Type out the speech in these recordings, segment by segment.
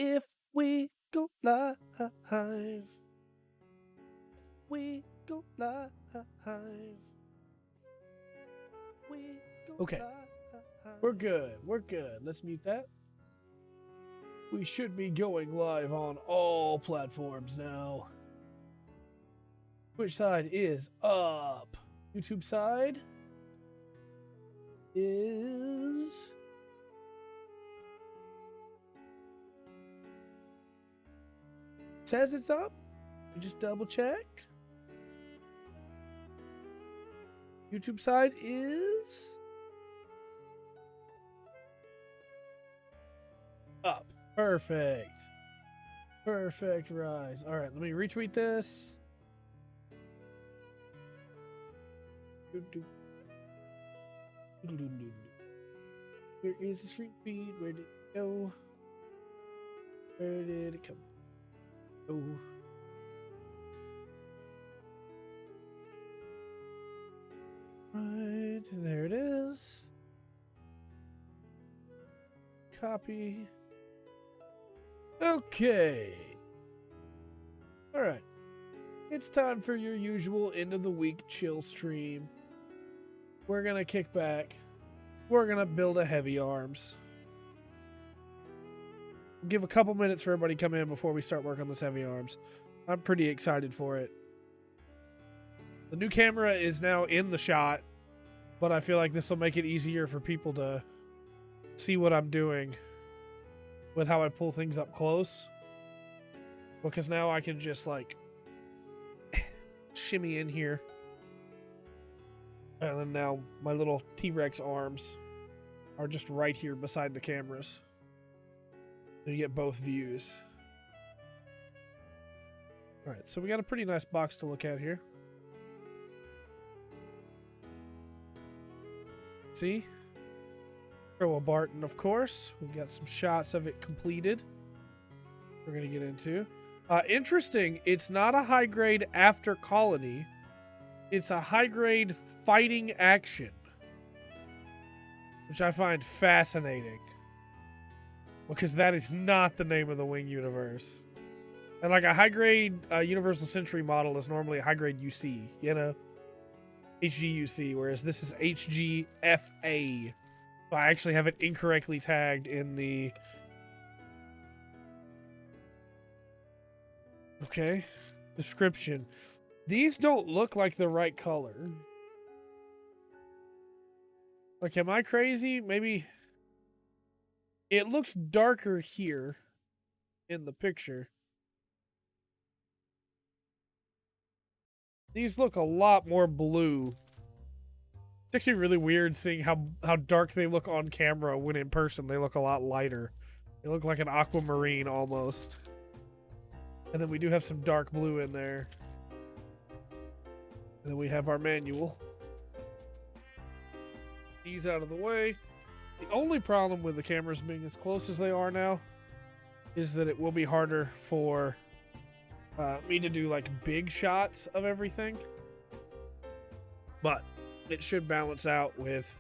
if we go live. We go live. We go Okay. live. We're good. We're good. Let's mute that. We should be going live on all platforms now. Twitch side is up. YouTube side is... says it's up. We just double check. YouTube side is up. Perfect. Perfect rise. All right, let me retweet this. Where is the street feed? Where did it go? Where did it come? Oh. Right, there it is. Copy. Okay. All right. It's time for your usual end of the week chill stream. We're going to kick back. We're going to build a heavy arms. Give a couple minutes for everybody to come in before we start work on this heavy arms. I'm pretty excited for it. The new camera is now in the shot, but I feel like this will make it easier for people to see what I'm doing with how I pull things up close. Because now I can just like shimmy in here. And then now my little T-Rex arms are just right here beside the cameras. So you get both views. All right, so we got a pretty nice box to look at here. See? Earl Barton, of course. We got some shots of it completed. We're going to get into. Interesting, it's not a high grade after colony. It's a high grade fighting action, which I find fascinating. Because that is not the name of the Wing universe. And like a high grade Universal Century model is normally a high grade UC, you know? HGUC, whereas this is HGFA. So I actually have it incorrectly tagged in the... Okay. Description. These don't look like the right color. Like, am I crazy? Maybe... It looks darker here in the picture. These look a lot more blue. It's actually really weird seeing how dark they look on camera when in person they look a lot lighter. They look like an aquamarine almost. And then we do have some dark blue in there. And then we have our manual. These out of the way. The only problem with the cameras being as close as they are now is that it will be harder for me to do like big shots of everything. But it should balance out with...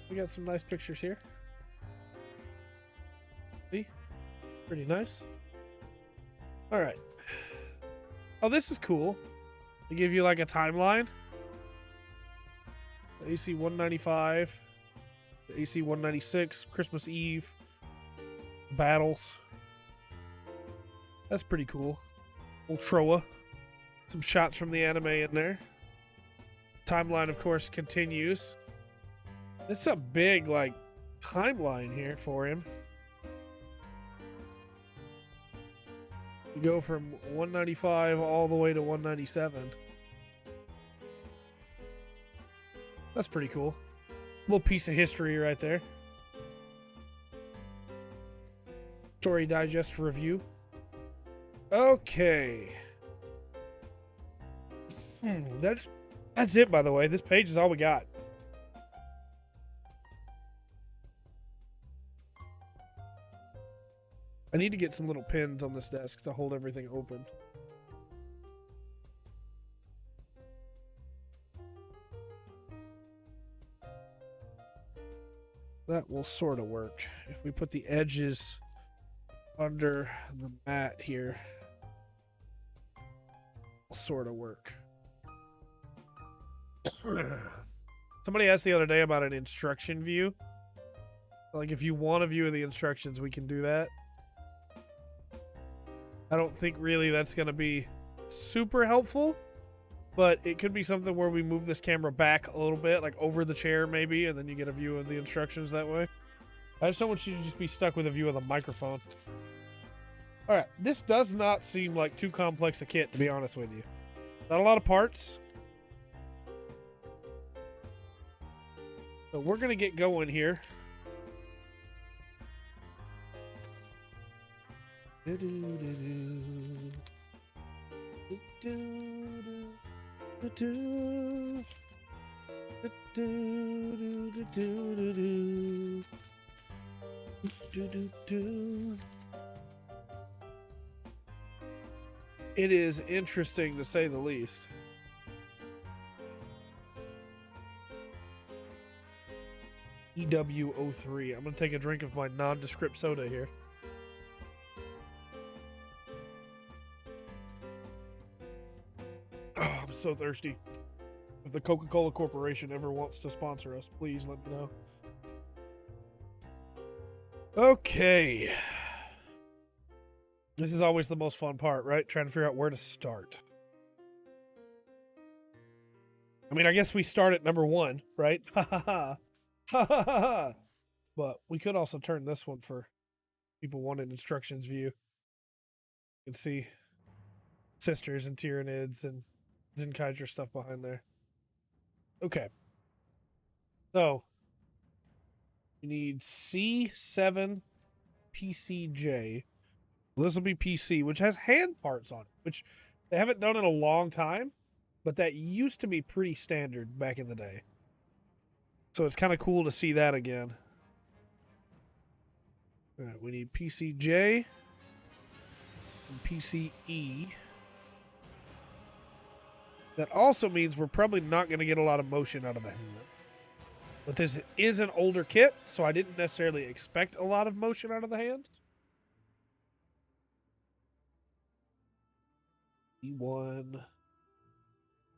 We got some nice pictures here. See? Pretty nice. All right. Oh, this is cool. They give you like a timeline. The AC 195, the AC 196, Christmas Eve, battles. That's pretty cool. Old Troa. Some shots from the anime in there. Timeline, of course, continues. It's a big, like, timeline here for him. You go from 195 all the way to 197. That's pretty cool. Little piece of history right there. Story Digest review. Okay. That's it, by the way. This page is all we got. I need to get some little pins on this desk to hold everything open. That will sort of work. If we put the edges under the mat here, it'll sort of work. Somebody asked the other day about an instruction view. Like, if you want a view of the instructions, we can do that. I don't think really that's going to be super helpful, but it could be something where we move this camera back a little bit, like over the chair maybe, and then you get a view of the instructions that way. I just don't want you to just be stuck with a view of the microphone. All right, this does not seem like too complex a kit, to be honest with you. Not a lot of parts. So we're going to get going here. It is interesting to say the least. EW03. I'm going to take a drink of my nondescript soda here. Oh, I'm so thirsty. If the Coca-Cola Corporation ever wants to sponsor us, please let me know. Okay. This is always the most fun part, right? Trying to figure out where to start. I mean, I guess we start at number 1, right? Ha ha ha. Ha ha ha ha. But we could also turn this one for people wanting instructions view. You can see sisters and Tyranids and Zenkaiser stuff behind there. Okay. So, you need C7 PCJ. Well, this will be PC, which has hand parts on it, which they haven't done in a long time, but that used to be pretty standard back in the day. So it's kind of cool to see that again. All right, we need PCJ and PCE. That also means we're probably not going to get a lot of motion out of the hand. But this is an older kit, so I didn't necessarily expect a lot of motion out of the hand. B1,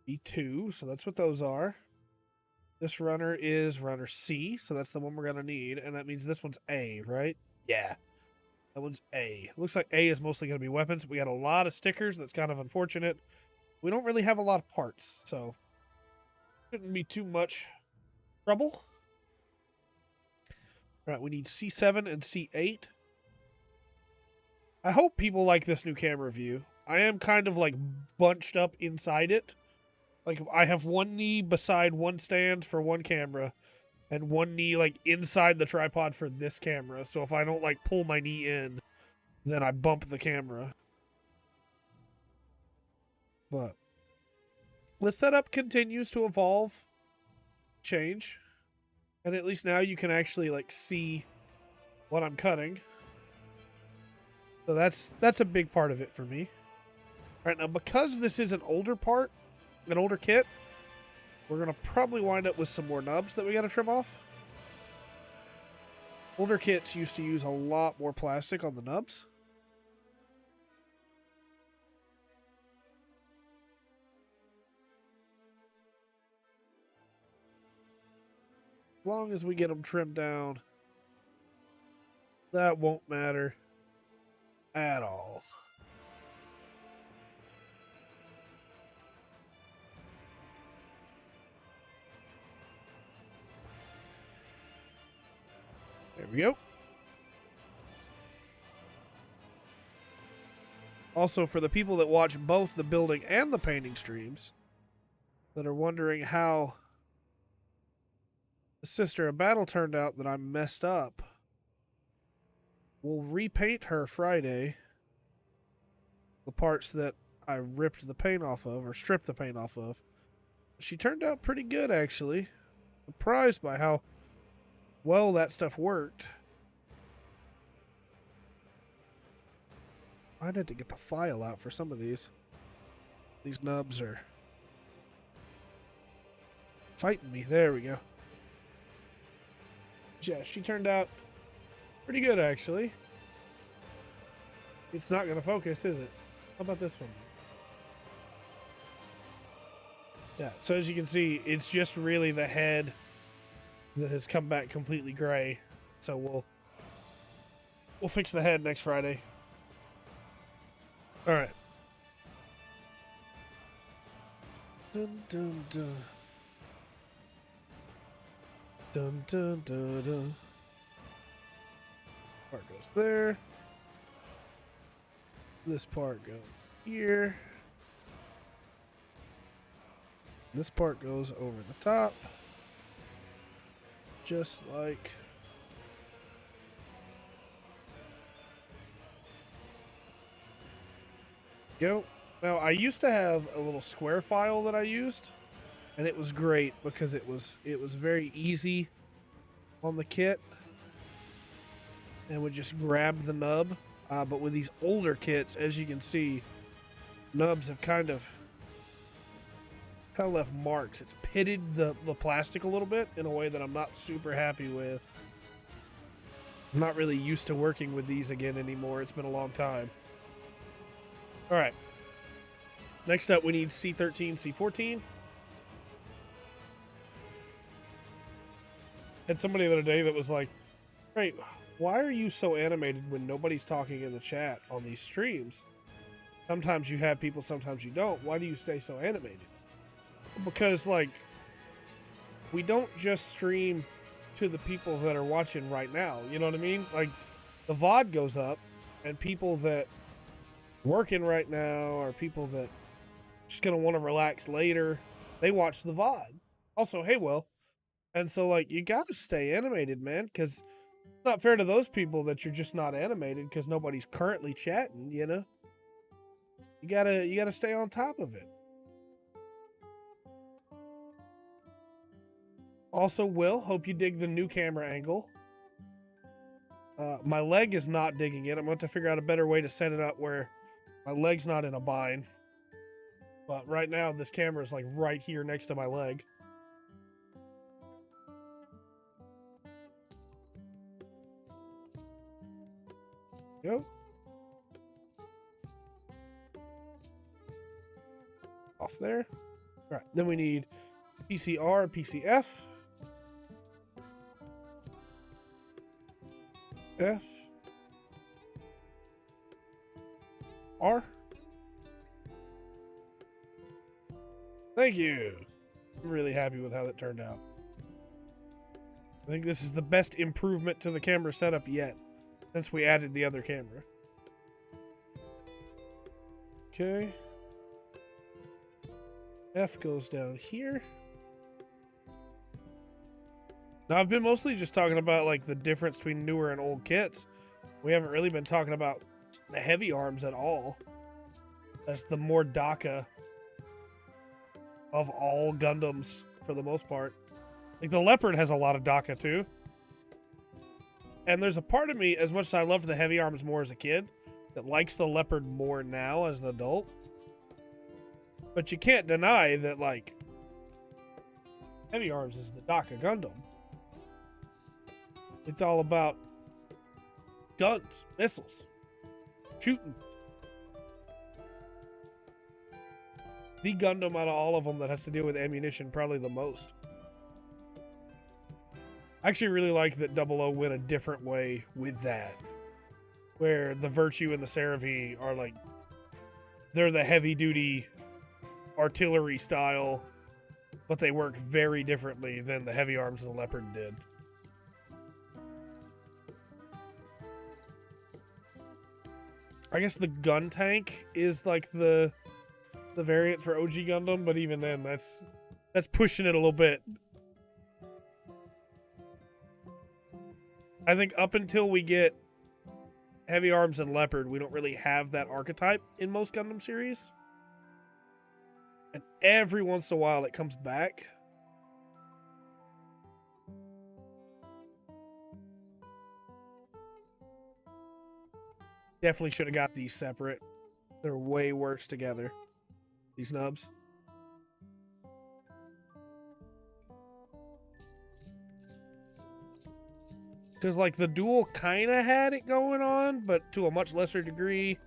B2, so that's what those are. This runner is runner C, so that's the one we're going to need, and that means this one's A, right? Yeah, that one's A. Looks like A is mostly going to be weapons. We got a lot of stickers. That's kind of unfortunate. We don't really have a lot of parts, so shouldn't be too much trouble. All right, we need C7 and C8. I hope people like this new camera view. I am kind of like bunched up inside it. Like, I have one knee beside one stand for one camera and one knee like inside the tripod for this camera. So if I don't like pull my knee in, then I bump the camera. But the setup continues to evolve, change, and at least now you can actually like see what I'm cutting. So that's a big part of it for me. All right, now because this is an older part, an older kit, we're gonna probably wind up with some more nubs that we gotta trim off. Older kits used to use a lot more plastic on the nubs. As long as we get them trimmed down, that won't matter at all. There we go. Also, for the people that watch both the building and the painting streams that are wondering how the Sister of Battle turned out that I messed up, we'll repaint her Friday. The parts that I ripped the paint off of, or stripped the paint off of. She turned out pretty good, actually. Surprised by how well that stuff worked. I had to get the file out for some of these. These nubs are fighting me. There we go. yeah, she turned out pretty good, actually. It's not going to focus, is it? How about this one? Yeah, so as you can see, it's just really the head that has come back completely gray. So we'll fix the head next Friday. All right. Dun dun dun. Dun dun dun dun. Part goes there. This part goes here. This part goes over the top. Just like go. Now, I used to have a little square file that I used, and it was great because it was very easy on the kit and would just grab the nub. But with these older kits, as you can see, nubs have kind of left marks. It's pitted the plastic a little bit in a way that I'm not super happy with. I'm not really used to working with these again anymore. It's been a long time. All right. Next up, we need C13, C14. Had somebody the other day that was like, "Hey, why are you so animated when nobody's talking in the chat on these streams? Sometimes you have people, sometimes you don't. Why do you stay so animated?" Because, like, we don't just stream to the people that are watching right now. You know what I mean? Like, the VOD goes up, and people that working right now or people that just gonna want to relax later, they watch the VOD. Also, hey, Will. And so, like, you gotta stay animated, man, because it's not fair to those people that you're just not animated because nobody's currently chatting, you know? You gotta stay on top of it. Also, Will, hope you dig the new camera angle. My leg is not digging it. I'm going to have to figure out a better way to set it up where my leg's not in a bind. But right now, this camera is like right here next to my leg. Go. Off there. All right, then we need PCR, PCF. F. R. Thank you. I'm really happy with how that turned out. I think this is the best improvement to the camera setup yet, since we added the other camera. Okay. F goes down here. Now, I've been mostly just talking about, like, the difference between newer and old kits. We haven't really been talking about the heavy arms at all. That's the more DACA of all Gundams, for the most part. Like, the Leopard has a lot of DACA, too. And there's a part of me, as much as I loved the heavy arms more as a kid, that likes the Leopard more now as an adult. But you can't deny that, like, heavy arms is the DACA Gundam. It's all about guns, missiles, shooting. The Gundam out of all of them that has to deal with ammunition probably the most. I actually really like that 00 went a different way with that. Where the Virtue and the Cerevi are like, they're the heavy duty artillery style, but they work very differently than the heavy arms and the Leopard did. I guess the gun tank is like the variant for OG Gundam, but even then, that's pushing it a little bit. I think up until we get heavy arms and Leopard, we don't really have that archetype in most Gundam series. And every once in a while, it comes back. Definitely should have got these separate. They're way worse together. These nubs. Because, like, the dual kind of had it going on, but to a much lesser degree.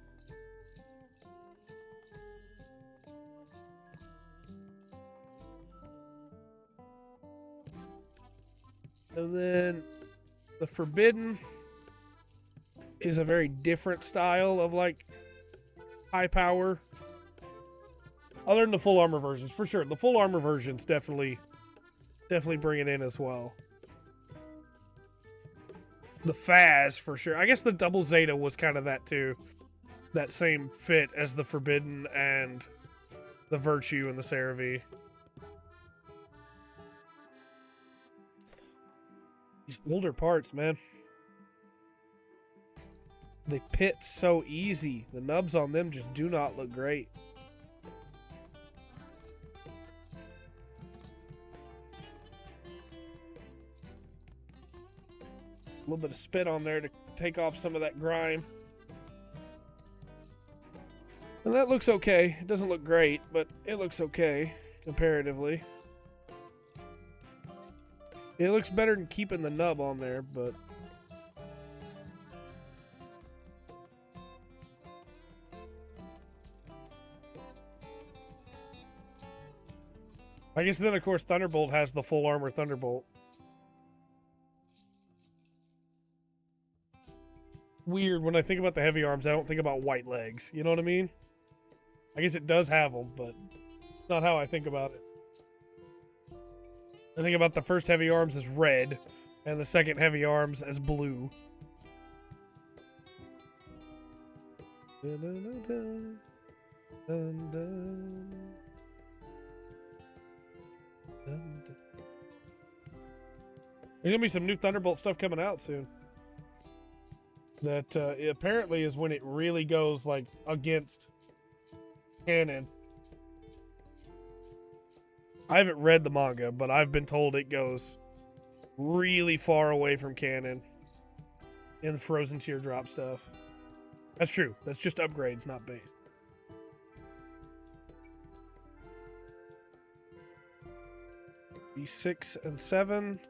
And then the Forbidden is a very different style of, like, high power. Other than the full armor versions, for sure. The full armor versions definitely bring it in as well. The Faz, for sure. I guess the double Zeta was kind of that, too. That same fit as the Forbidden and the Virtue and the CeraV. These older parts, man. They pit so easy. The nubs on them just do not look great. A little bit of spit on there to take off some of that grime. And that looks okay. It doesn't look great, but it looks okay comparatively. It looks better than keeping the nub on there, but I guess then, of course, Thunderbolt has the full armor Thunderbolt. Weird, when I think about the heavy arms, I don't think about white legs. You know what I mean? I guess it does have them, but not how I think about it. I think about the first heavy arms as red, and the second heavy arms as blue. Dun, dun, dun, dun, dun. There's gonna be some new Thunderbolt stuff coming out soon. That apparently is when it really goes like against canon. I haven't read the manga, but I've been told it goes really far away from canon in the Frozen Teardrop stuff. That's true. That's just upgrades, not base. B6 and 7.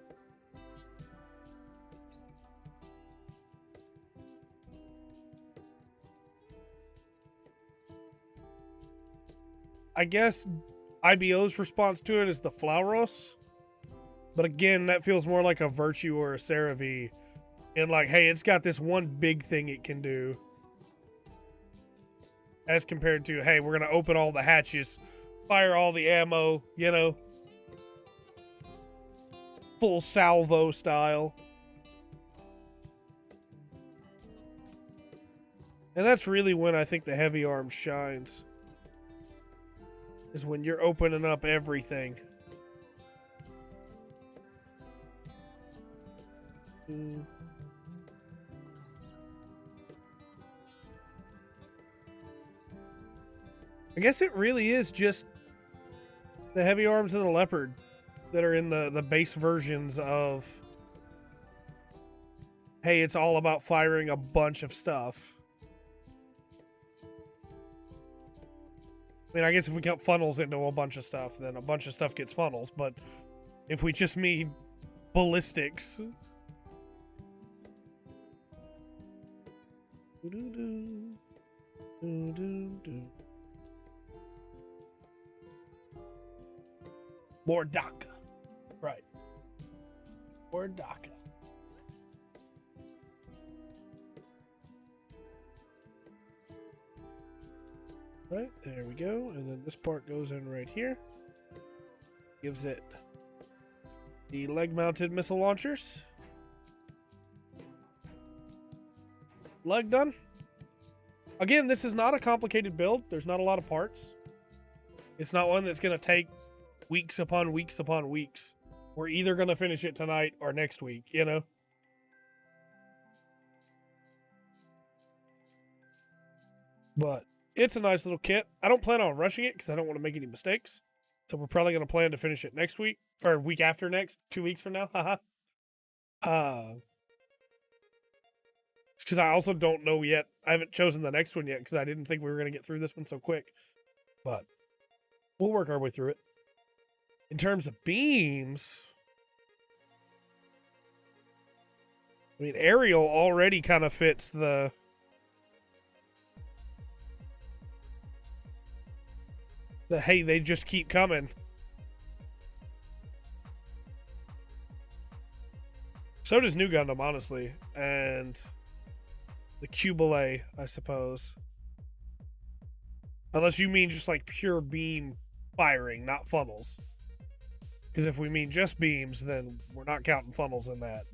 I guess IBO's response to it is the Flauros. But again, that feels more like a Virtue or a CeraV. And like, hey, it's got this one big thing it can do. As compared to, hey, we're going to open all the hatches, fire all the ammo, you know. Full salvo style. And that's really when I think the heavy arm shines. Is when you're opening up everything. I guess it really is just the heavy arms and the leopard that are in the base versions of, hey, it's all about firing a bunch of stuff. I mean, I guess if we count funnels into a bunch of stuff, then a bunch of stuff gets funnels. But if we just mean ballistics. More DACA. Right. More DACA. Right, there we go. And then this part goes in right here. Gives it the leg-mounted missile launchers. Leg done. Again, this is not a complicated build. There's not a lot of parts. It's not one that's going to take weeks upon weeks upon weeks. We're either going to finish it tonight or next week, you know? But it's a nice little kit. I don't plan on rushing it because I don't want to make any mistakes. So we're probably going to plan to finish it next week. Or week after next. 2 weeks from now. Haha. Because I also don't know yet. I haven't chosen the next one yet because I didn't think we were going to get through this one so quick. But we'll work our way through it. In terms of beams, I mean, Ariel already kind of fits the hey, they just keep coming. So does New Gundam, honestly, and the Cubile, I suppose. Unless you mean just like pure beam firing, not funnels. Because if we mean just beams, then we're not counting funnels in that.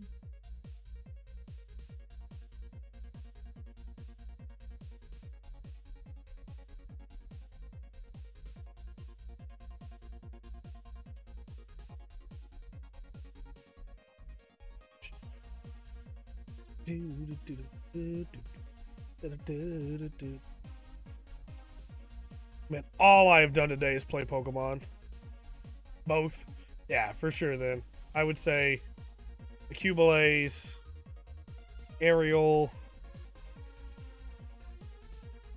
Man, all I have done today is play Pokemon. Both. Yeah, for sure then. I would say the Cubiles, Ariel,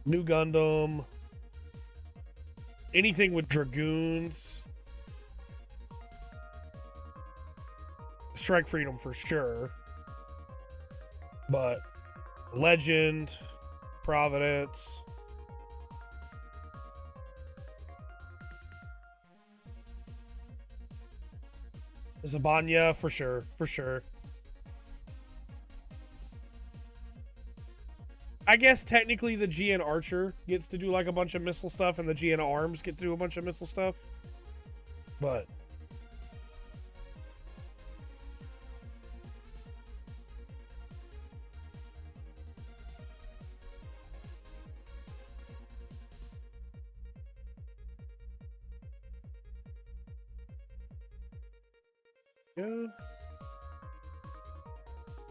New Gundam, anything with Dragoons, Strike Freedom for sure, but Legend, Providence, Zabanya for sure, for sure. I guess technically the GN Archer gets to do like a bunch of missile stuff, and the GN Arms get to do a bunch of missile stuff. But yeah.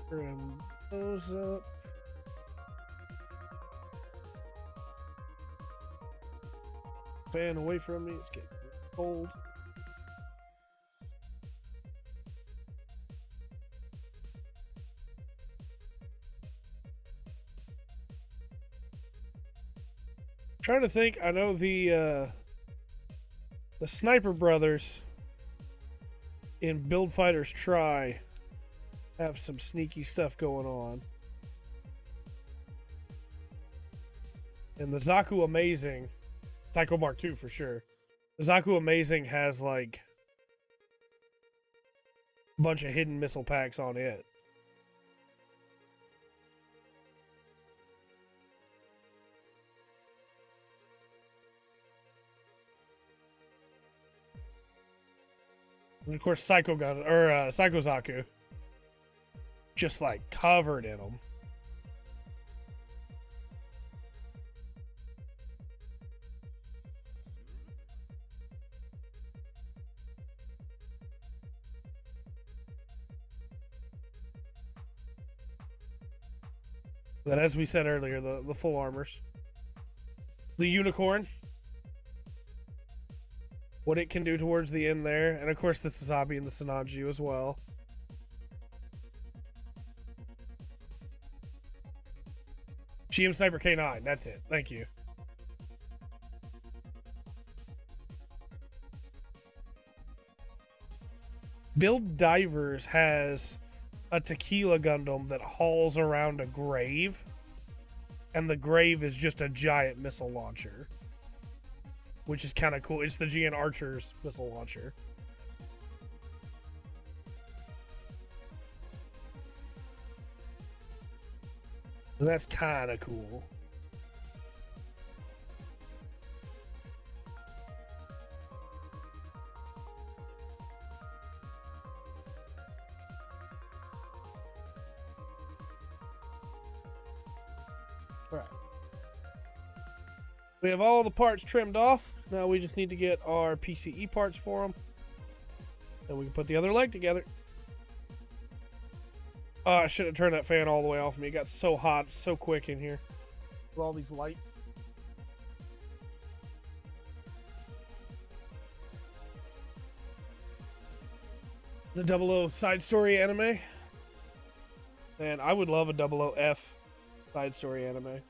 Bring those up. Fan away from me. It's getting cold. Trying to think. I know the Sniper Brothers in Build Fighters Try have some sneaky stuff going on. And the Zaku Amazing, Psycho Mark II for sure. The Zaku Amazing has like a bunch of hidden missile packs on it. And of course, Psycho Zaku, just like covered in them. But as we said earlier, the full armors, the unicorn, what it can do towards the end there, and of course the Tsuzabi and the Sanaju as well. GM Sniper K9, that's it. Thank you. Build Divers has a Tequila Gundam that hauls around a grave, and the grave is just a giant missile launcher, which is kind of cool. It's the GN Archer's missile launcher. And that's kind of cool. All right. We have all the parts trimmed off. Now we just need to get our PCE parts for them. And we can put the other leg together. Oh, I should have turned that fan all the way off me. It got so hot, so quick in here. With all these lights. The 00 side story anime. Man, I would love a 00F side story anime.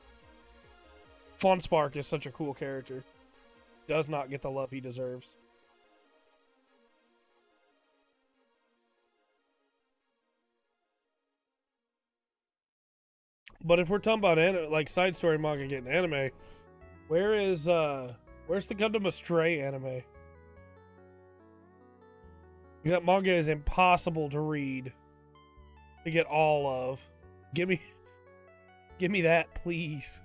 Fawn Spark is such a cool character. Does not get the love he deserves. But if we're talking about like side story manga getting anime, where's the Gundam Astray anime? That manga is impossible to read, to get all of. Give me that, please.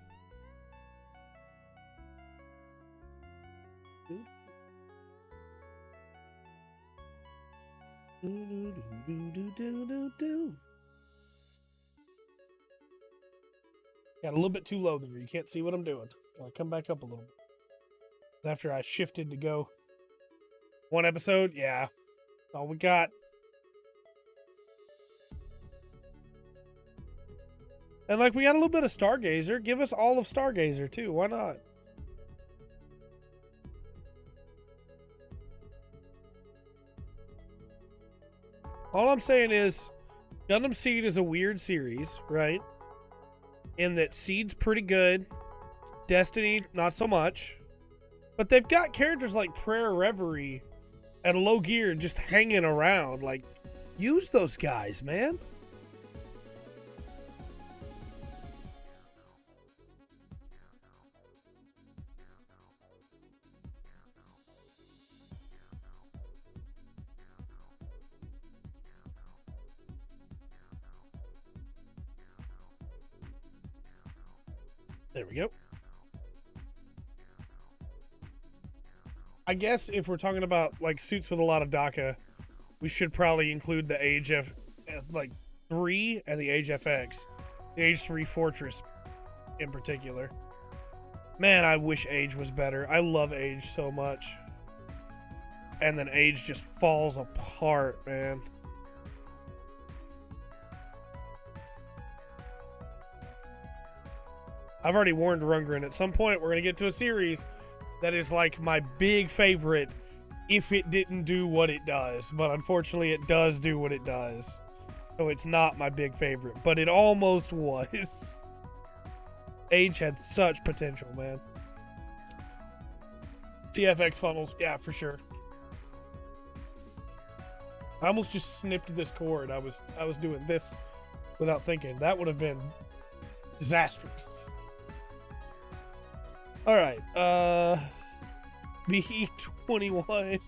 Got a little bit too low there. You can't see what I'm doing. Gotta come back up a little bit. After I shifted to go one episode, yeah. That's all we got. And like we got a little bit of Stargazer. Give us all of Stargazer too. Why not? All I'm saying is Gundam Seed is a weird series, right? In that Seed's pretty good. Destiny, not so much. But they've got characters like Prayer Reverie and Low Gear just hanging around. Like, use those guys, man. There we go. I guess if we're talking about like suits with a lot of DACA, we should probably include the Age F, like 3 and the Age FX, the Age 3 Fortress in particular. Man, I wish Age was better. I love Age so much, and then Age just falls apart, man. I've already warned Rundgren, at some point we're going to get to a series that is like my big favorite if it didn't do what it does. But unfortunately, it does do what it does. So it's not my big favorite, but it almost was. Age had such potential, man. TFX funnels, yeah, for sure. I almost just snipped this cord. I was doing this without thinking. That would have been disastrous. All right, B21.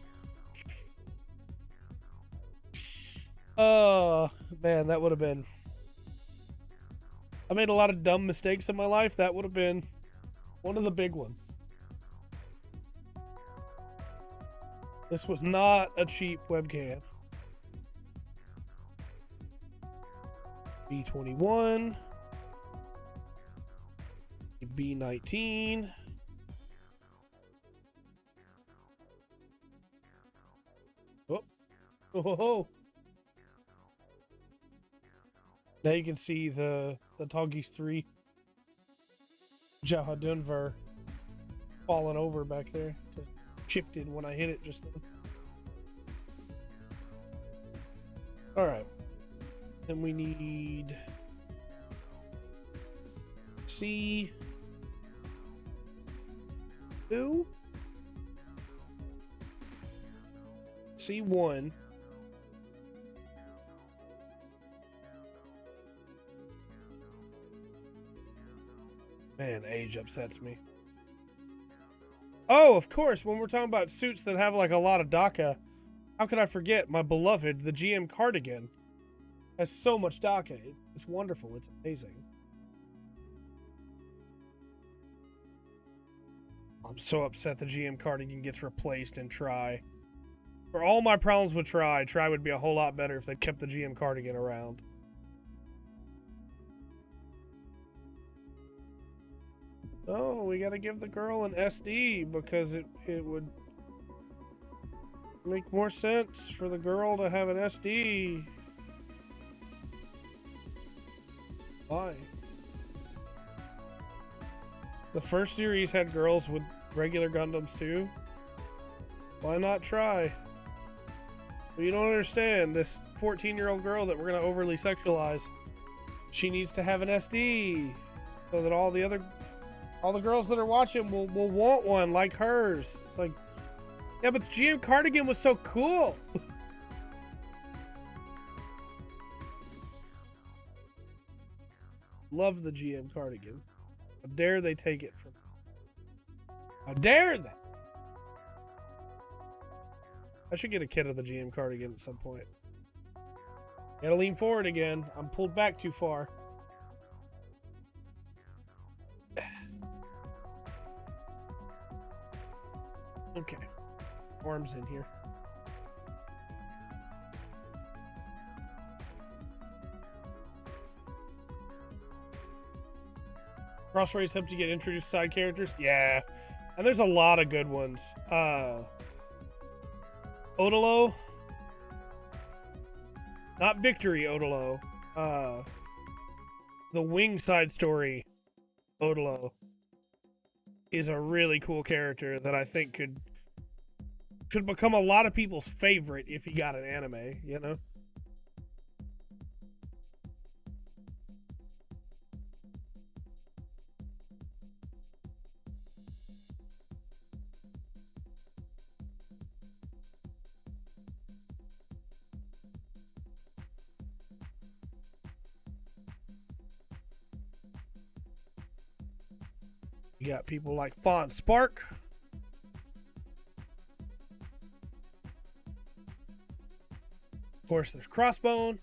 Oh, man, that would have been... I made a lot of dumb mistakes in my life. That would have been one of the big ones. This was not a cheap webcam. B21. B19. Oh. Now you can see the Toggies 3 Jaha Denver falling over back there. Shifted when I hit it just then. Alright. Then we need C2. C1. Man, Age upsets me. Oh, of course, when we're talking about suits that have like a lot of DACA, how could I forget my beloved, the GM cardigan? Has so much DACA. It's wonderful. It's amazing. I'm so upset the GM cardigan gets replaced in Try. For all my problems with Try would be a whole lot better if they kept the GM cardigan around. Oh, we gotta give the girl an SD because it would make more sense for the girl to have an SD. Why? The first series had girls with regular Gundams too. Why not Try? Well, you don't understand. This 14-year-old girl that we're gonna overly sexualize, she needs to have an SD so that all the girls that are watching will want one like hers. It's like, yeah, but the GM cardigan was so cool. Love the GM cardigan. How dare they take it from me? How dare they? I should get a kit of the GM cardigan at some point. Gotta lean forward again. I'm pulled back too far. Okay. Arms in here. Crossrays helped you get introduced to side characters? Yeah. And there's a lot of good ones. Odolo. Not Victory Odolo. The Wing side story Odolo is a really cool character that I think could become a lot of people's favorite if he got an anime, you know? You got people like Font Spark. Of course, there's Crossbone.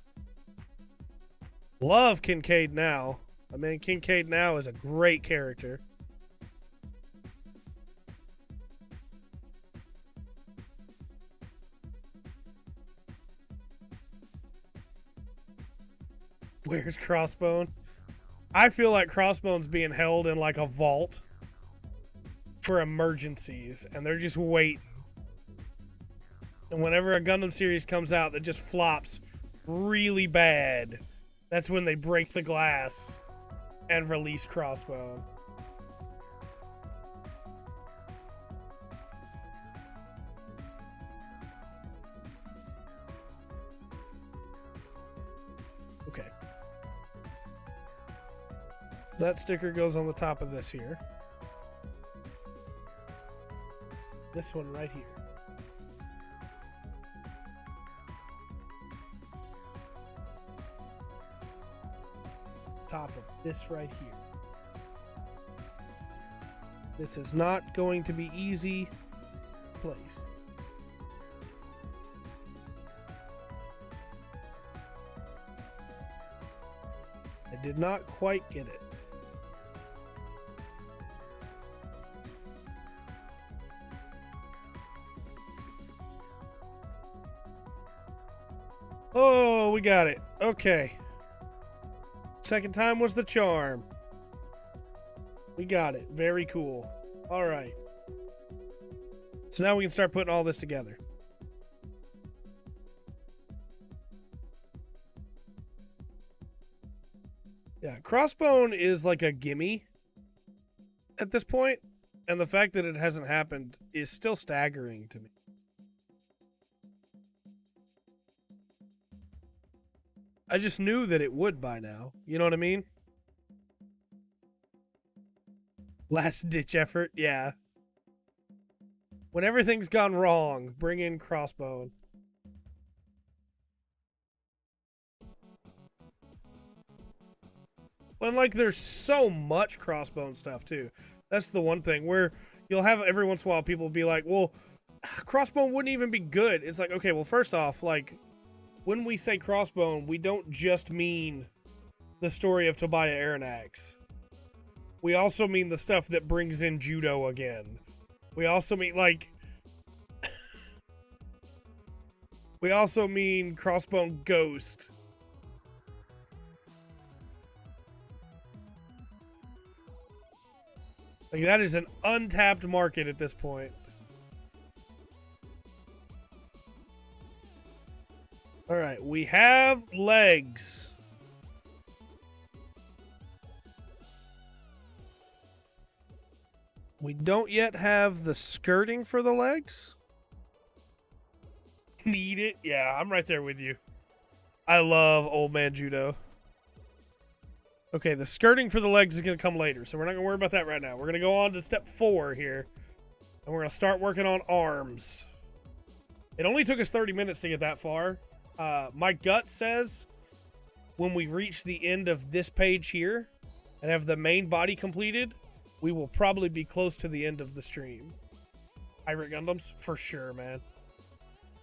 Love Kincaid now. I mean, Kincaid now is a great character. Where's Crossbone? I feel like Crossbone's being held in like a vault for emergencies, and they're just waiting. And whenever a Gundam series comes out that just flops really bad, that's when they break the glass and release Crossbone. Okay. That sticker goes on the top of this here. This one right here. Top of this right here. This is not going to be easy place. I did not quite get it. Oh, we got it. Okay. Second time was the charm. We got it. Very cool. All right. So now we can start putting all this together. Yeah, Crossbone is like a gimme at this point, and the fact that it hasn't happened is still staggering to me. I just knew that it would by now. You know what I mean? Last ditch effort, yeah. When everything's gone wrong, bring in Crossbone. And like, there's so much Crossbone stuff too. That's the one thing where you'll have every once in a while people be like, well, Crossbone wouldn't even be good. It's like, okay, well, first off, like, when we say Crossbone, we don't just mean the story of Tobiah Aranax. We also mean the stuff that brings in Judo again. We also mean, like... we also mean Crossbone Ghost. Like, that is an untapped market at this point. Alright, we have legs. We don't yet have the skirting for the legs. Need it? Yeah, I'm right there with you. I love Old Man Judo. Okay, the skirting for the legs is going to come later, so we're not going to worry about that right now. We're going to go on to step 4 here, and we're going to start working on arms. It only took us 30 minutes to get that far. My gut says when we reach the end of this page here, and have the main body completed, we will probably be close to the end of the stream. Pirate Gundams? For sure, man.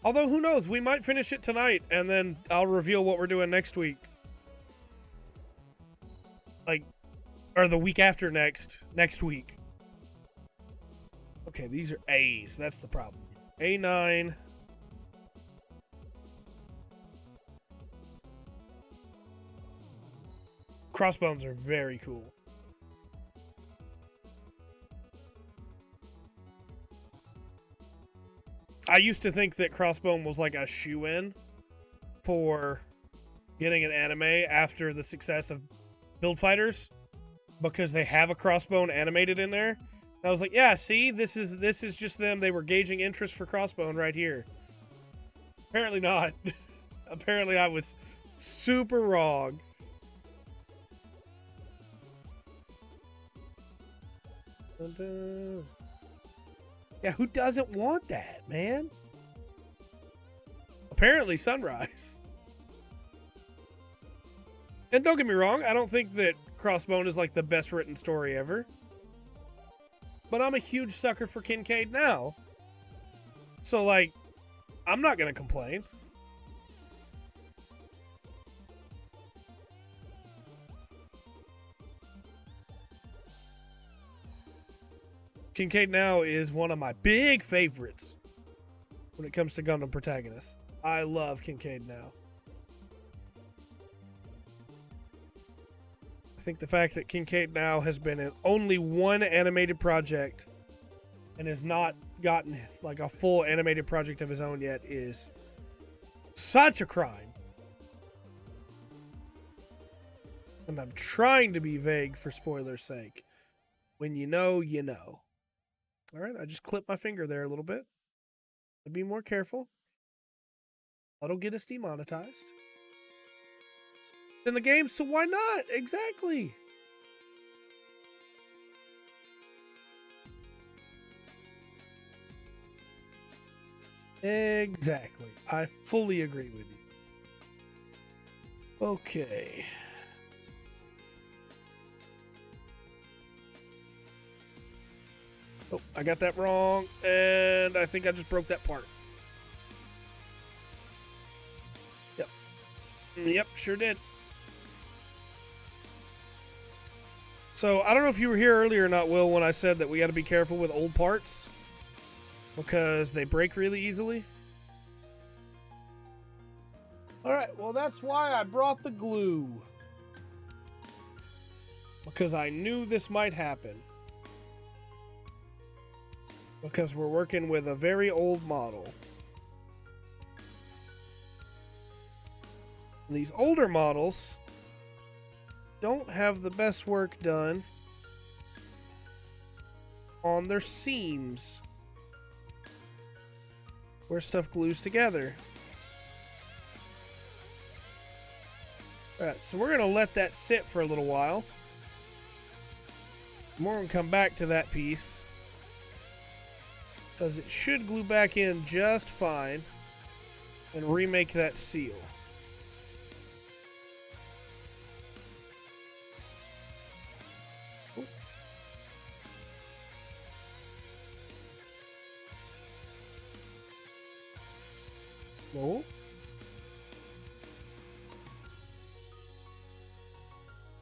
Although, who knows? We might finish it tonight, and then I'll reveal what we're doing next week. Like, or the week after next week. Okay, these are A's. That's the problem. A9. Crossbones are very cool. I used to think that Crossbone was like a shoe-in for getting an anime after the success of Build Fighters, because they have a Crossbone animated in there. And I was like, yeah, see, this is just them. They were gauging interest for Crossbone right here. Apparently not. Apparently I was super wrong. Dun dun. Yeah, who doesn't want that, man? Apparently Sunrise. And don't get me wrong, I don't think that Crossbone is like the best written story ever. But I'm a huge sucker for Kincaid now. So, like, I'm not going to complain. Kincaid now is one of my big favorites when it comes to Gundam protagonists. I love Kincaid now. I think the fact that Kincaid now has been in only one animated project and has not gotten like a full animated project of his own yet is such a crime. And I'm trying to be vague for spoilers' sake. When you know, you know. All right, I just clipped my finger there a little bit. I'll be more careful. That'll get us demonetized. In the game, so why not? Exactly. Exactly. I fully agree with you. Okay. Oh, I got that wrong, and I think I just broke that part. Yep. Yep, sure did. So, I don't know if you were here earlier or not, Will, when I said that we got to be careful with old parts because they break really easily. Alright, well, that's why I brought the glue. Because I knew this might happen. Because we're working with a very old model. These older models don't have the best work done on their seams where stuff glues together. Alright, so we're going to let that sit for a little while. We're going to come back to that piece because it should glue back in just fine and remake that seal. No.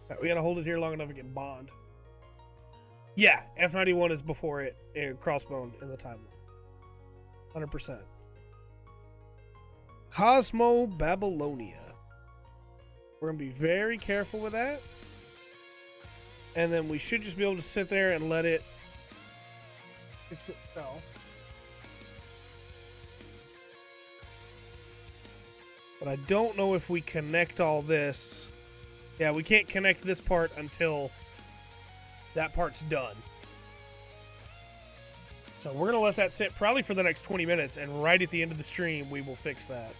Right, we gotta hold it here long enough to get bond. Yeah, F91 is before it, Crossbone in the timeline. 100%. Cosmo Babylonia. We're gonna be very careful with that. And then we should just be able to sit there and let it fix itself. But I don't know if we connect all this. Yeah, we can't connect this part until that part's done. So we're going to let that sit probably for the next 20 minutes, and right at the end of the stream, we will fix that.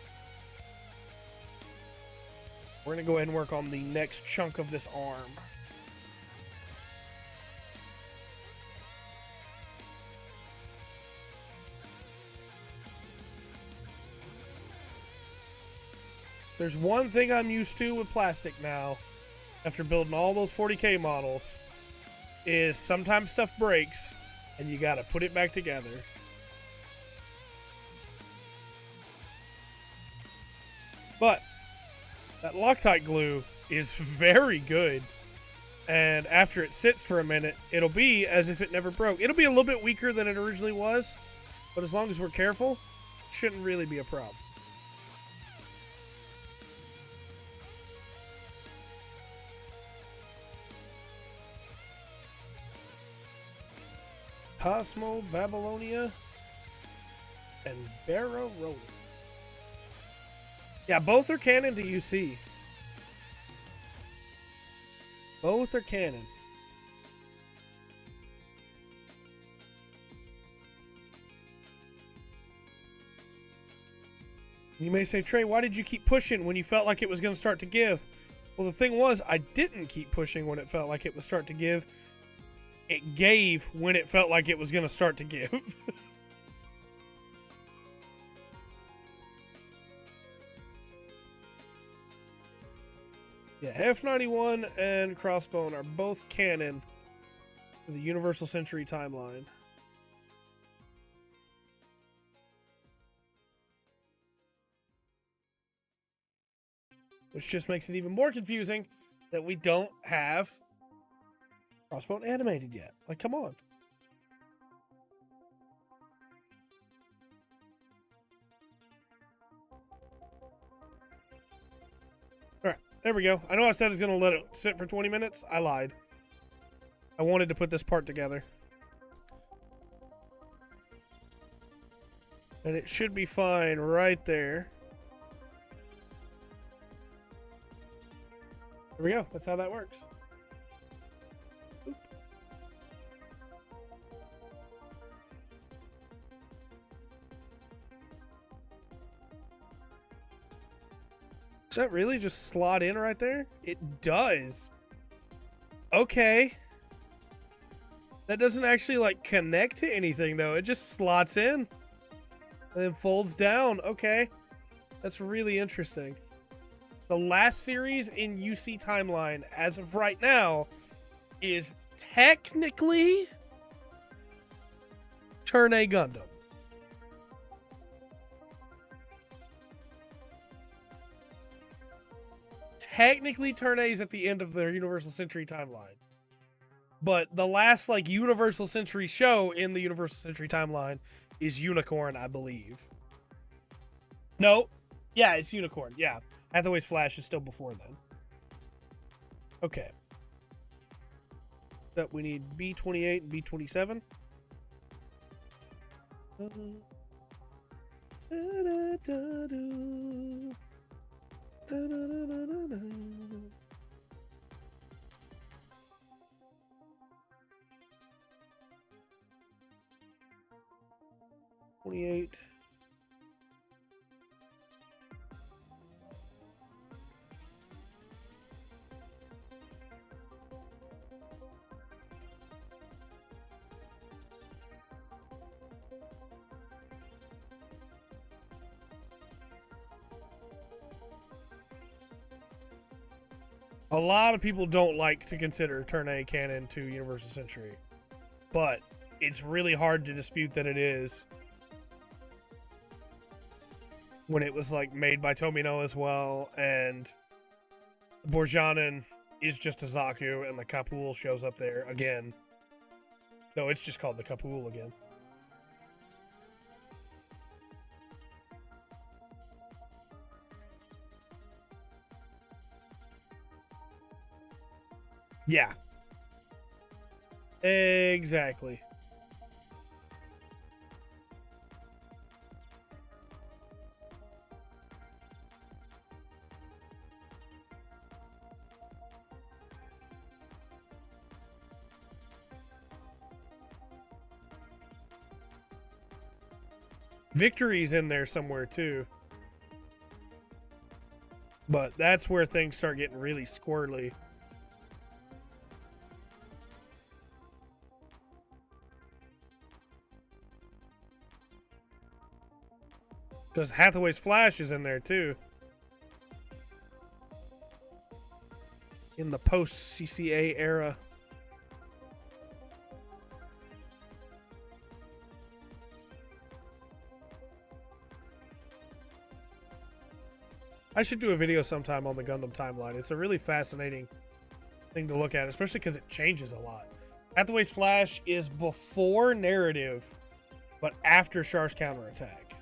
We're going to go ahead and work on the next chunk of this arm. There's one thing I'm used to with plastic now, after building all those 40K models is sometimes stuff breaks and you gotta put it back together. But that Loctite glue is very good. And after it sits for a minute, it'll be as if it never broke. It'll be a little bit weaker than it originally was, but as long as we're careful, it shouldn't really be a problem. Cosmo, Babylonia, and Barrow. Yeah, both are canon to UC. Both are canon. You may say, Trey, why did you keep pushing when you felt like it was going to start to give? Well, the thing was, I didn't keep pushing when it felt like it would start to give. It gave when it felt like it was going to start to give. Yeah, F91 and Crossbone are both canon for the Universal Century timeline. Which just makes it even more confusing that we don't have Crossbone animated yet. Like, come on. Alright, there we go. I know I said I was going to let it sit for 20 minutes. I lied. I wanted to put this part together. And it should be fine right there. There we go. That's how that works. Oop. Does that really just slot in right there? It does. Okay. That doesn't actually like connect to anything though. It just slots in and then folds down. Okay. That's really interesting. The last series in UC timeline as of right now is technically Turn A Gundam. Technically Turn A is at the end of their Universal Century timeline. But the last like Universal Century show in the Universal Century timeline is Unicorn, I believe. No. Yeah, it's Unicorn. Yeah. Hathaway's Flash is still before then. Okay. So we need B28 and B27. $28. A lot of people don't like to consider Turn A canon to Universal Century, but it's really hard to dispute that it is. When it was like made by Tomino as well, and Borjanen is just a Zaku, and the Kapul shows up there again. No, it's just called the Kapul again. Yeah. Exactly. Victory's in there somewhere too. But that's where things start getting really squirrely. Because Hathaway's Flash is in there too. in the post-CCA era. I should do a video sometime on the Gundam timeline. It's a really fascinating thing to look at, especially because it changes a lot. Hathaway's Flash is before narrative, but after Char's counterattack.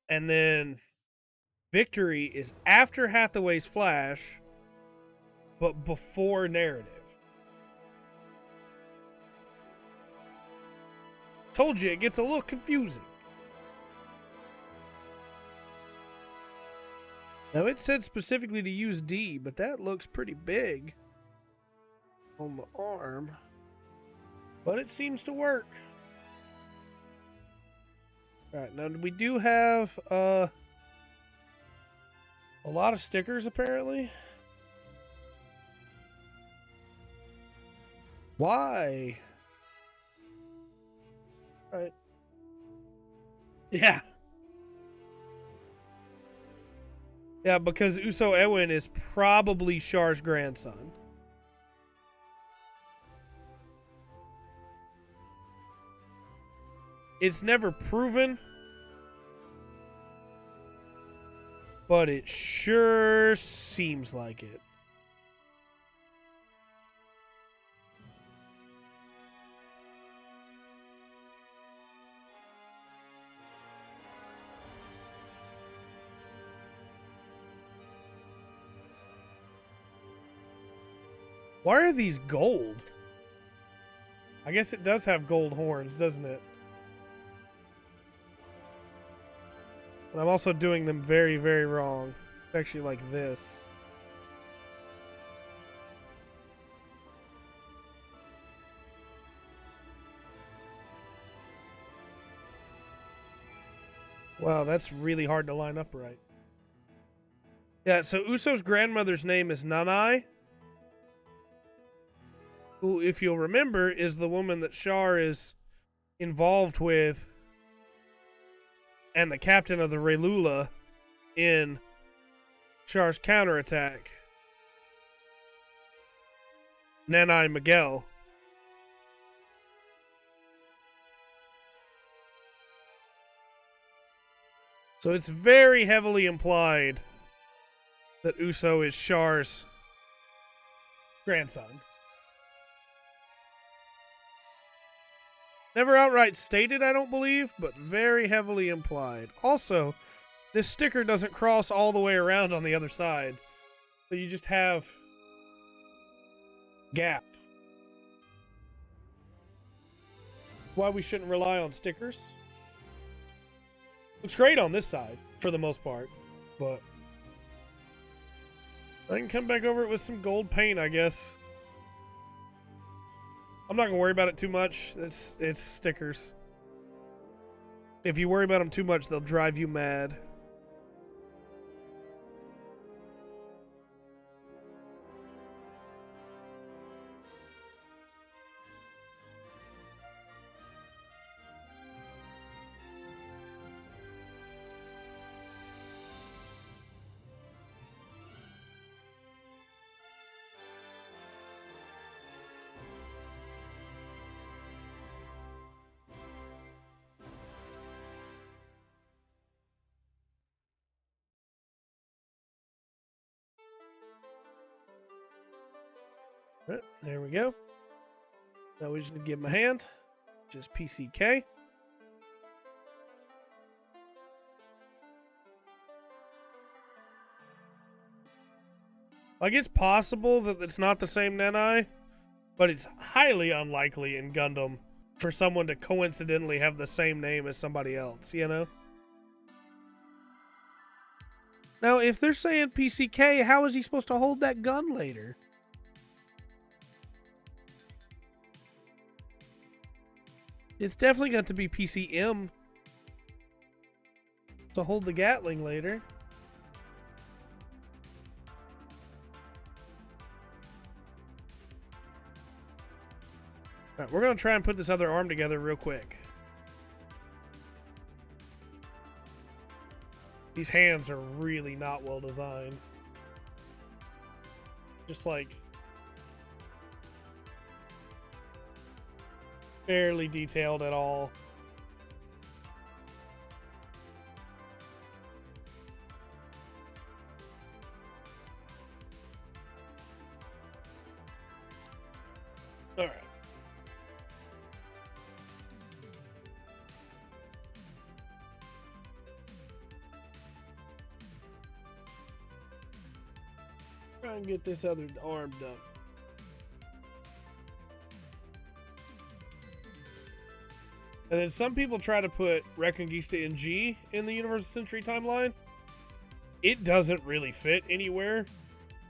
And then Victory is after Hathaway's Flash, but before narrative. Told you, it gets a little confusing. Now, it said specifically to use D, but that looks pretty big on the arm. But it seems to work. Alright, now we do have a lot of stickers, apparently. Why? Alright. Yeah. Yeah, because Uso Ewin is probably Char's grandson. It's never proven, but it sure seems like it. Why are these gold? I guess it does have gold horns, doesn't it? But I'm also doing them very, very wrong. It's actually like this. Wow, that's really hard to line up right. Yeah, so Uso's grandmother's name is Nanai, who, if you'll remember, is the woman that Char is involved with and the captain of the Raylula in Char's counterattack. Nanai Miguel. So it's very heavily implied that Uso is Char's grandson. Never outright stated, I don't believe, but very heavily implied. Also, this sticker doesn't cross all the way around on the other side. So you just have gap. Why we shouldn't rely on stickers. Looks great on this side, for the most part, but I can come back over it with some gold paint, I guess. I'm not going to worry about it too much. It's stickers. If you worry about them too much, they'll drive you mad. There we go. Now we just need to give him a hand. Just PCK. Like, it's possible that it's not the same Nanai, but it's highly unlikely in Gundam for someone to coincidentally have the same name as somebody else, you know? Now, if they're saying PCK, how is he supposed to hold that gun later? It's definitely got to be PCM to hold the Gatling later. Alright, we're going to try and put this other arm together real quick. These hands are really not well designed. Just like barely detailed at all. All right. Try and get this other arm done. And then some people try to put Reconquista in G in the Universal Century timeline. It doesn't really fit anywhere.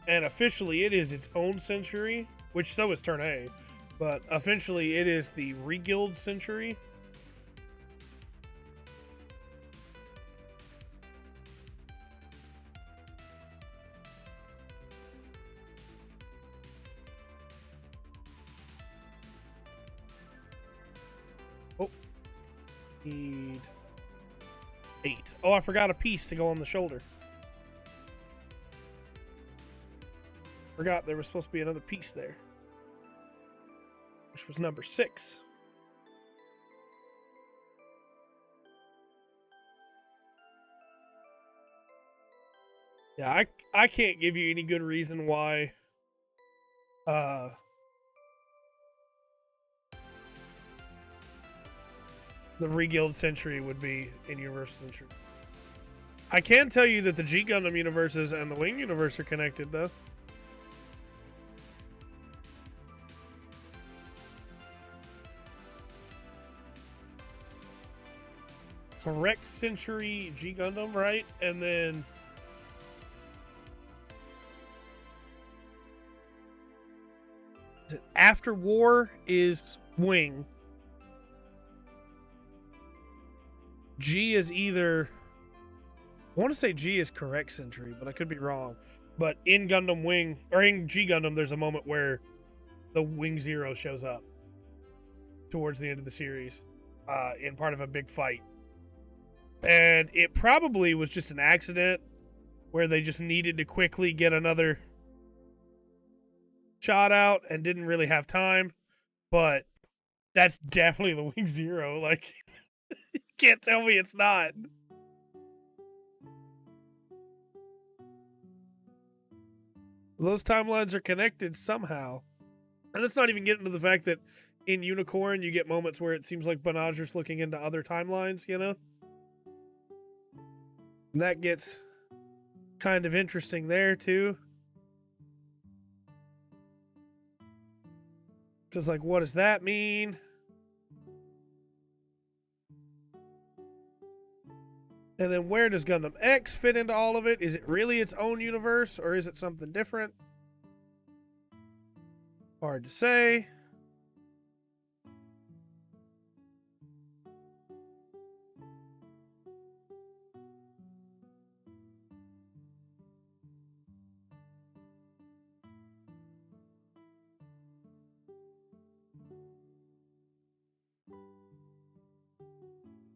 And officially it is its own century, which so is Turn A. But officially it is the Reguild century. Oh. Need 8. Oh, I forgot a piece to go on the shoulder. Forgot there was supposed to be another piece there, which was number 6. Yeah, I can't give you any good reason why the Reguild Century would be in Universal Century. I can tell you that the G Gundam universes and the Wing universe are connected, though. Correct Century G Gundam, right? And then is it After War is Wing. G is either, I want to say G is Correct Century, but I could be wrong. But in Gundam Wing, or in G Gundam, there's a moment where the Wing Zero shows up towards the end of the series in part of a big fight. And it probably was just an accident where they just needed to quickly get another shot out and didn't really have time. But that's definitely the Wing Zero. Like, you can't tell me it's not. Those timelines are connected somehow. And let's not even get into the fact that in Unicorn, you get moments where it seems like Banagher's looking into other timelines, you know? And that gets kind of interesting there, too. Because, like, what does that mean? And then where does Gundam X fit into all of it? Is it really its own universe, or is it something different? Hard to say.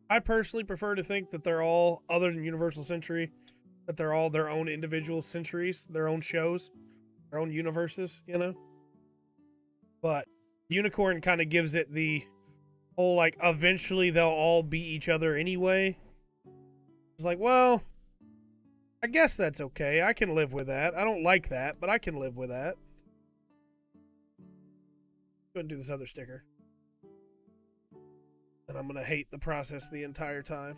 I personally prefer to think that they're all, other than Universal Century, that they're all their own individual centuries, their own shows, their own universes, you know? But Unicorn kind of gives it the whole, like, eventually they'll all beat each other anyway. It's like, well, I guess that's okay. I can live with that. I don't like that, but I can live with that. Go ahead and do this other sticker. And I'm going to hate the process the entire time.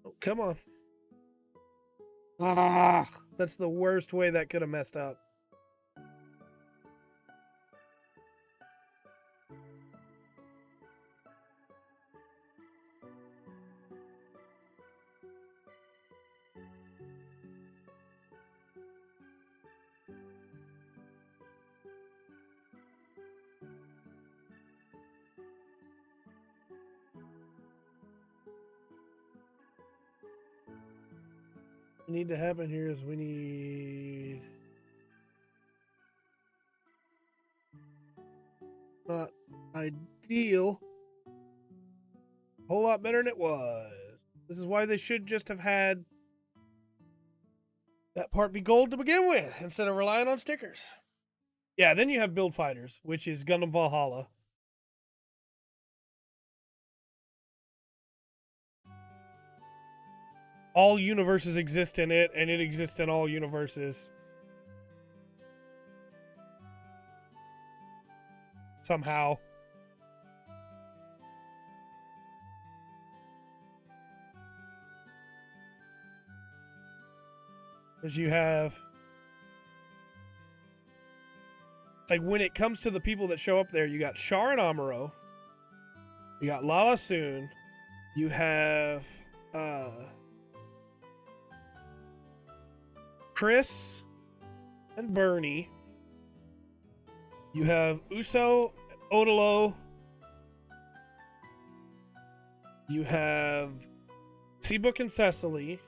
Oh, come on. Ah, that's the worst way that could have messed up. need to happen here is we need not ideal. A whole lot better than it was. This is why they should just have had that part be gold to begin with instead of relying on stickers. Yeah, then you have build fighters, which is Gundam Valhalla. All universes exist in it, and it exists in all universes. Somehow. Because you have... Like, when it comes to the people that show up there, you got Char and Amuro. You got Lala Soon. You have... Chris and Bernie. You have Uso, Odolo. You have Seabook and Cecily.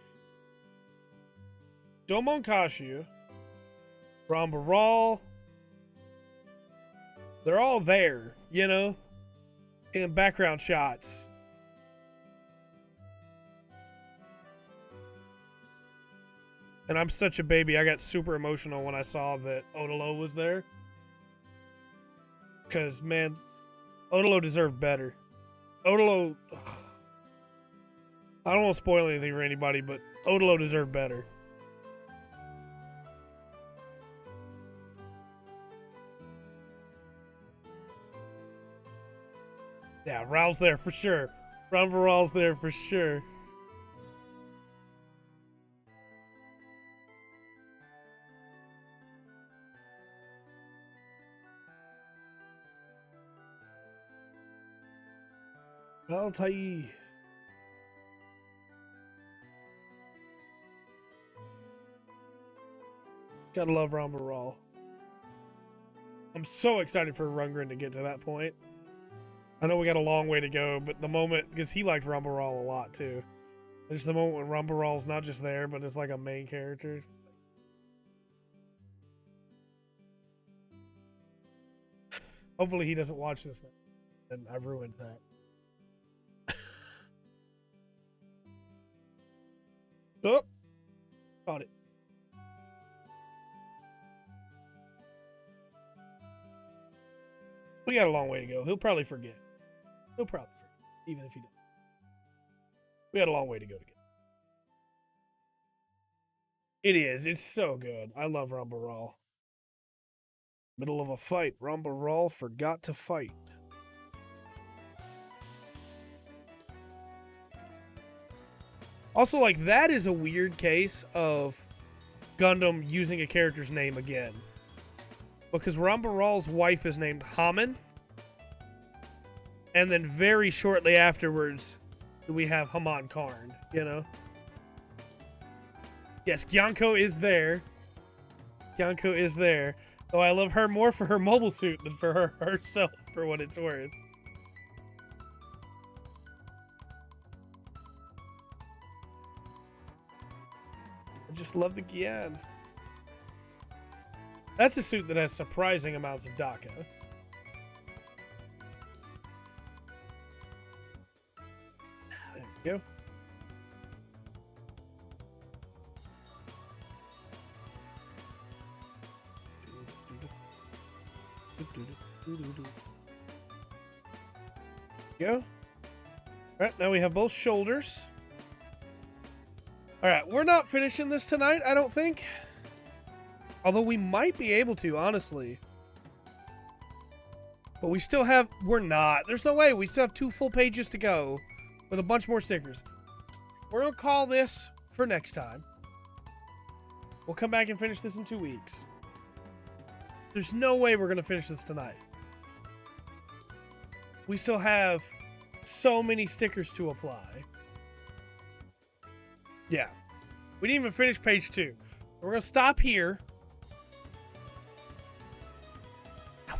Domon Kashu. Rambaral. They're all there, you know, in background shots. And I'm such a baby. I got super emotional when I saw that Odolo was there. Because, man, Odolo deserved better. Odolo... I don't want to spoil anything for anybody, but Odolo deserved better. Yeah, Raul's there for sure. Raul's there for sure. Altai. Gotta love Rambaral. I'm so excited for Rundgren to get to that point. I know we got a long way to go, but the moment, because he liked Rambaral a lot too. Just the moment when Rambaral's not just there, but it's like a main character. Hopefully he doesn't watch this now. And I've ruined that. Oh, got it. We got a long way to go. He'll probably forget. Even if he doesn't. We got a long way to go to get. It is. It's so good. I love Rambaral. Middle of a fight. Rambaral forgot to fight. Also, like, that is a weird case of Gundam using a character's name again. Because Rambaral's wife is named Haman. And then very shortly afterwards, we have Haman Karn, you know? Yes, Gyanko is there. Gyanko is there. Though I love her more for her mobile suit than for her herself, for what it's worth. I just love the Gyan. That's a suit that has surprising amounts of DACA. There we go. Go. All right, now we have both shoulders. All right, we're not finishing this tonight, I don't think. Although we might be able to, honestly. But we still have... We're not. There's no way. We still have 2 full pages to go with a bunch more stickers. We're going to call this for next time. We'll come back and finish this in 2 weeks. There's no way we're going to finish this tonight. We still have so many stickers to apply. Yeah. We didn't even finish page 2. We're going to stop here.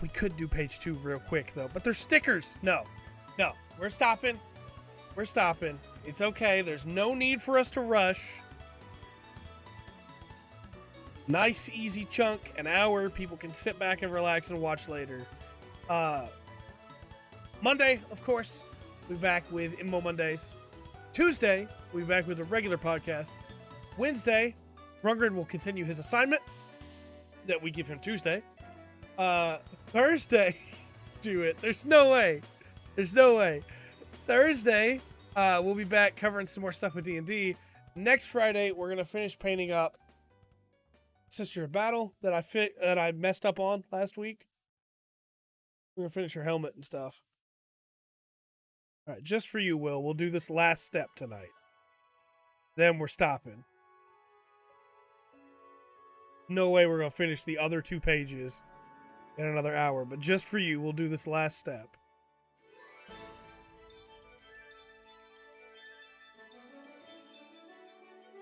We could do page 2 real quick, though. But there's stickers. No. No. We're stopping. We're stopping. It's okay. There's no need for us to rush. Nice, easy chunk, an hour. People can sit back and relax and watch later. Monday, of course, we'll be back with Immo Mondays. Tuesday, we'll be back with a regular podcast. Wednesday, Rungren will continue his assignment that we give him Tuesday. Thursday, do it. There's no way. There's no way. Thursday, we'll be back covering some more stuff with D&D. Next Friday, we're gonna finish painting up Sister of Battle that I messed up on last week. We're gonna finish her helmet and stuff. All right, just for you, Will. We'll do this last step tonight. Then we're stopping. No way we're gonna finish the other 2 pages in another hour, but just for you, we'll do this last step.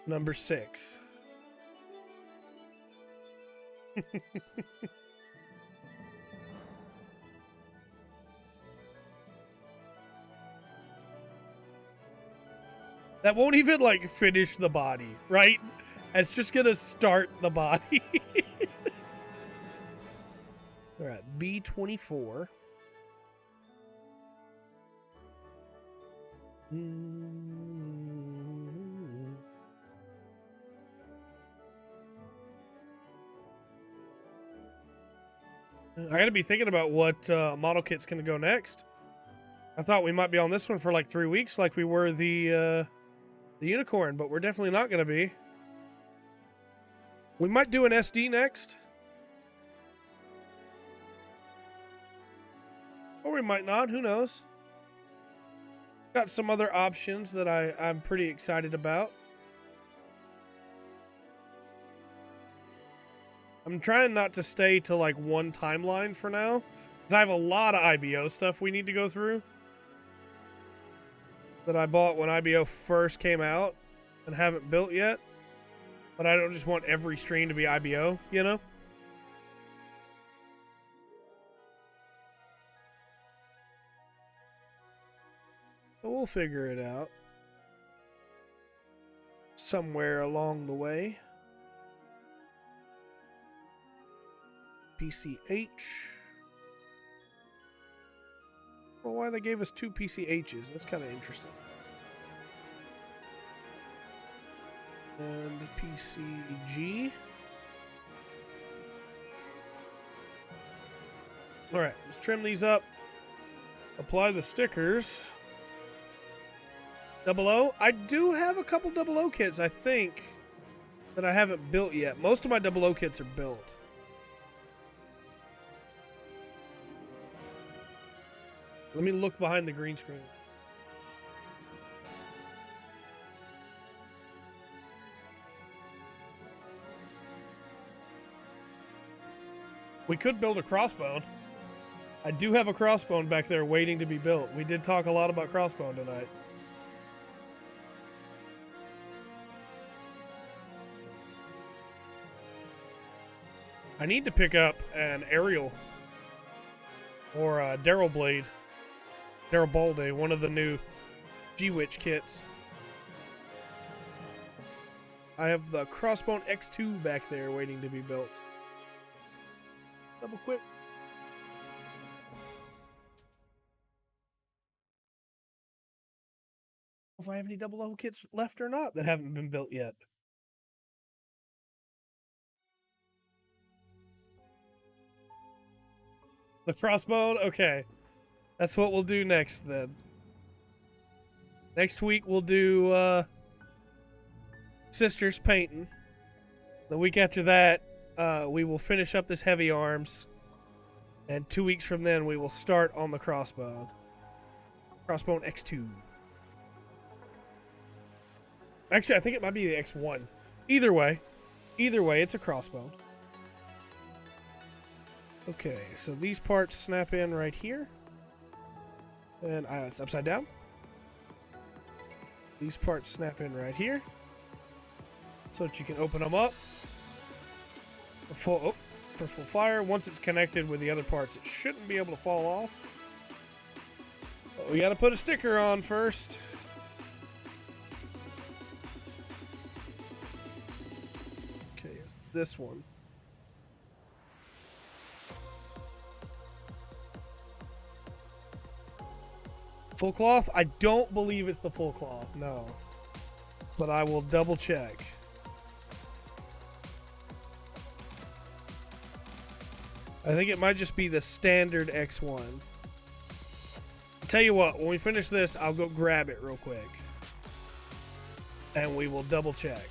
Number 6. That won't even like finish the body, right? It's just gonna start the body. All right, B24. I gotta be thinking about what model kit's gonna go next. I thought we might be on this one for like 3 weeks, like we were the unicorn, but we're definitely not gonna be. We might do an SD next. Or we might not, who knows? Got some other options that I'm pretty excited about. I'm trying not to stay to like one timeline for now, because I have a lot of IBO stuff we need to go through that I bought when IBO first came out and haven't built yet. But I don't just want every stream to be IBO, you know? So we'll figure it out somewhere along the way. PCH. Well, why they gave us 2 PCHs? That's kind of interesting. And PCG. All right, let's trim these up. Apply the stickers. 00. I do have a couple 00 kits, I think, that I haven't built yet. Most of my 00 kits are built. Let me look behind the green screen. We could build a crossbone. I do have a crossbone back there waiting to be built. We did talk a lot about crossbone tonight. I need to pick up an aerial or a Daryl Blade. Daryl Balde, one of the new G-Witch kits. I have the Crossbone X2 back there waiting to be built. Double quick. If I have any 00 kits left or not that haven't been built yet. The crossbone? Okay. That's what we'll do next, then. Next week, we'll do Sisters painting. The week after that, we will finish up this heavy arms. And 2 weeks from then, we will start on the crossbone. Crossbone X2. Actually, I think it might be the X1. Either way, it's a crossbone. Okay, so these parts snap in right here. And it's upside down. These parts snap in right here. So that you can open them up. For full fire. Once it's connected with the other parts, it shouldn't be able to fall off. But we gotta put a sticker on first. Okay, here's the this one. Full cloth? I don't believe it's the full cloth, no. But I will double check. I think it might just be the standard X1. I'll tell you what, when we finish this, I'll go grab it real quick. And we will double check.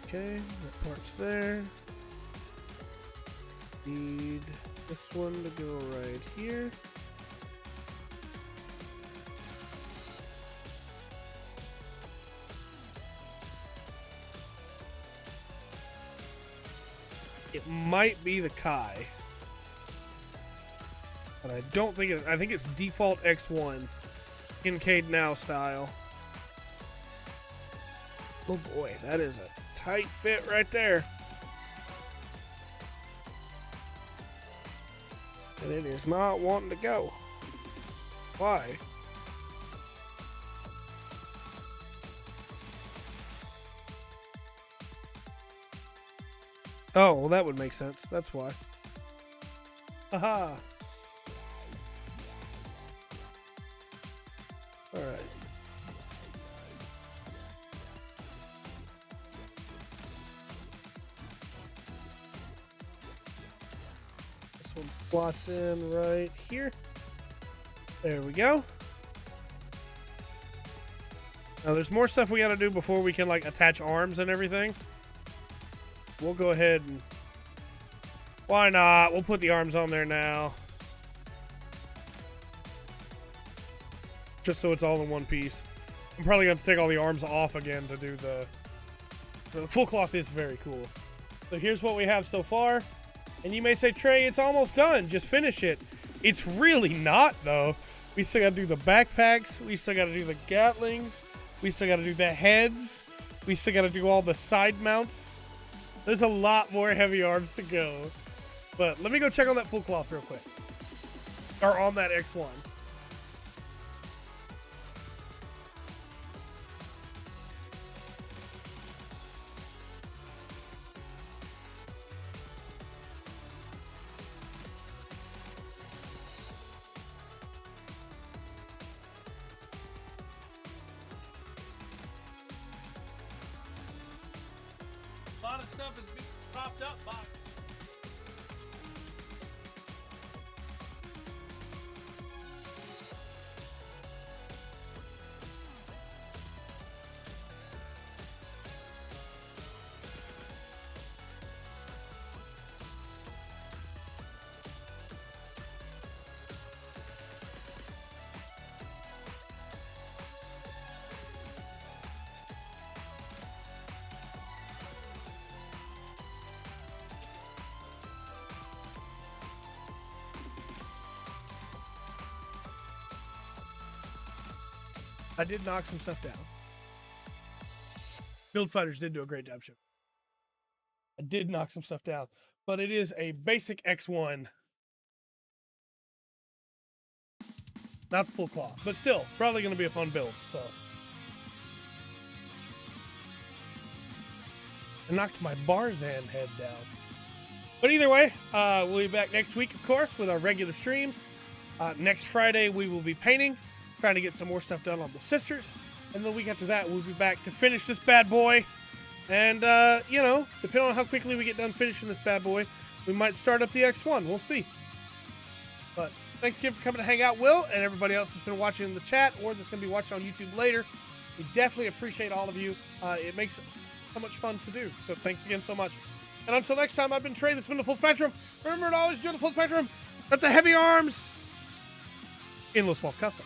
Okay, that part's there. Need this one to go right here. It might be the Kai, but I don't think it. I think it's default X1, Kincaid Now style. Oh boy, that is a tight fit right there. And it is not wanting to go. Why? Oh, well that would make sense. That's why. Aha. All right. This one slots in right here. There we go. Now there's more stuff we got to do before we can like attach arms and everything. We'll go ahead and... Why not? We'll put the arms on there now. Just so it's all in one piece. I'm probably going to take all the arms off again to do the... The full cloth is very cool. So here's what we have so far. And you may say, Trey, it's almost done. Just finish it. It's really not, though. We still got to do the backpacks. We still got to do the Gatlings. We still got to do the heads. We still got to do all the side mounts. There's a lot more heavy arms to go. But let me go check on that full cloth real quick. Or on that X1. A lot of stuff is being propped up by. I did knock some stuff down. Build Fighters did do a great job ship. I did knock some stuff down, but it is a basic X1. Not the full cloth, but still, probably going to be a fun build, so. I knocked my Barzan head down. But either way, we'll be back next week, of course, with our regular streams. Next Friday, we will be painting, trying to get some more stuff done on the sisters. And the week after that, we'll be back to finish this bad boy. And, you know, depending on how quickly we get done finishing this bad boy, we might start up the X1. We'll see. But thanks again for coming to hang out, Will, and everybody else that's been watching in the chat or that's going to be watching on YouTube later. We definitely appreciate all of you. It makes so much fun to do. So thanks again so much. And until next time, I've been Trey. This has been the Full Spectrum. Remember to always do the Full Spectrum at the Heavy Arms in Los Balls Custom.